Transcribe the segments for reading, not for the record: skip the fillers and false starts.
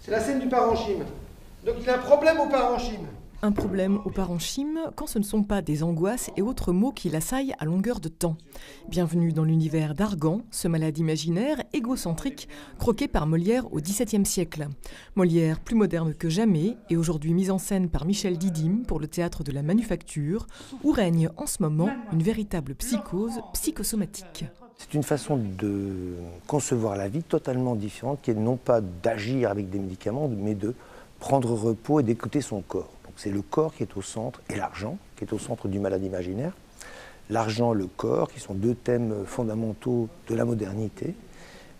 C'est la scène du parenchyme. Donc il a un problème au parenchyme. Un problème au parenchyme quand ce ne sont pas des angoisses et autres maux qui l'assaillent à longueur de temps. Bienvenue dans l'univers d'Argan, ce malade imaginaire égocentrique croqué par Molière au XVIIe siècle. Molière plus moderne que jamais et aujourd'hui mise en scène par Michel Didim pour le théâtre de la Manufacture, où règne en ce moment une véritable psychose psychosomatique. C'est une façon de concevoir la vie totalement différente, qui est non pas d'agir avec des médicaments, mais de prendre repos et d'écouter son corps. Donc c'est le corps qui est au centre, et l'argent qui est au centre du malade imaginaire. L'argent, le corps, qui sont deux thèmes fondamentaux de la modernité.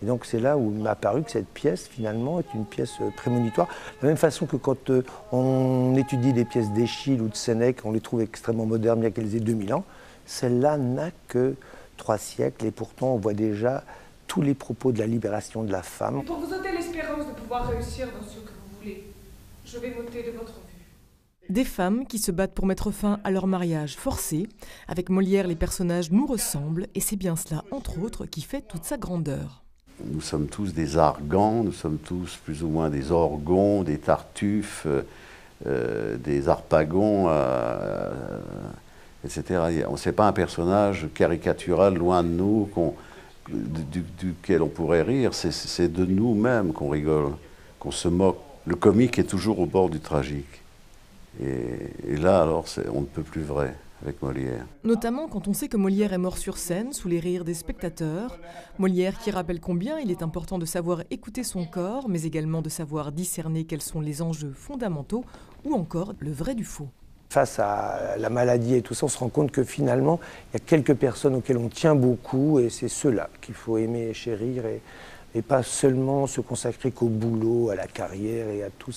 Et donc c'est là où il m'a apparu que cette pièce, finalement, est une pièce prémonitoire. De la même façon que quand on étudie les pièces d'Eschyle ou de Sénèque, on les trouve extrêmement modernes, bien qu'elles aient 2000 ans. Celle-là n'a que 3 siècles, et pourtant on voit déjà tous les propos de la libération de la femme. Et pour vous ôter l'espérance de pouvoir réussir dans ce que vous voulez, je vais m'ôter de votre vue. Des femmes qui se battent pour mettre fin à leur mariage forcé. Avec Molière, les personnages nous ressemblent et c'est bien cela, entre autres, qui fait toute sa grandeur. Nous sommes tous des Argans, nous sommes tous plus ou moins des Orgons, des Tartuffes, des Harpagons, etc. Ce n'est pas un personnage caricatural loin de nous, duquel on pourrait rire, c'est de nous-mêmes qu'on rigole, qu'on se moque. Le comique est toujours au bord du tragique. Et là, alors, on ne peut plus vrai avec Molière. Notamment quand on sait que Molière est mort sur scène, sous les rires des spectateurs. Molière qui rappelle combien il est important de savoir écouter son corps, mais également de savoir discerner quels sont les enjeux fondamentaux, ou encore le vrai du faux. Face à la maladie et tout ça, on se rend compte que finalement, il y a quelques personnes auxquelles on tient beaucoup, et c'est ceux-là qu'il faut aimer et chérir, et pas seulement se consacrer qu'au boulot, à la carrière et à tous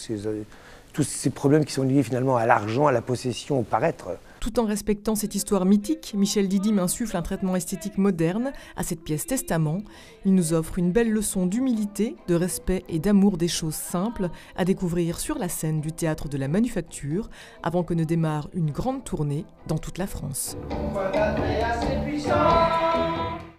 ces problèmes qui sont liés finalement à l'argent, à la possession, au paraître. Tout en respectant cette histoire mythique, Michel Didim insuffle un traitement esthétique moderne à cette pièce Testament. Il nous offre une belle leçon d'humilité, de respect et d'amour des choses simples à découvrir sur la scène du théâtre de la Manufacture avant que ne démarre une grande tournée dans toute la France.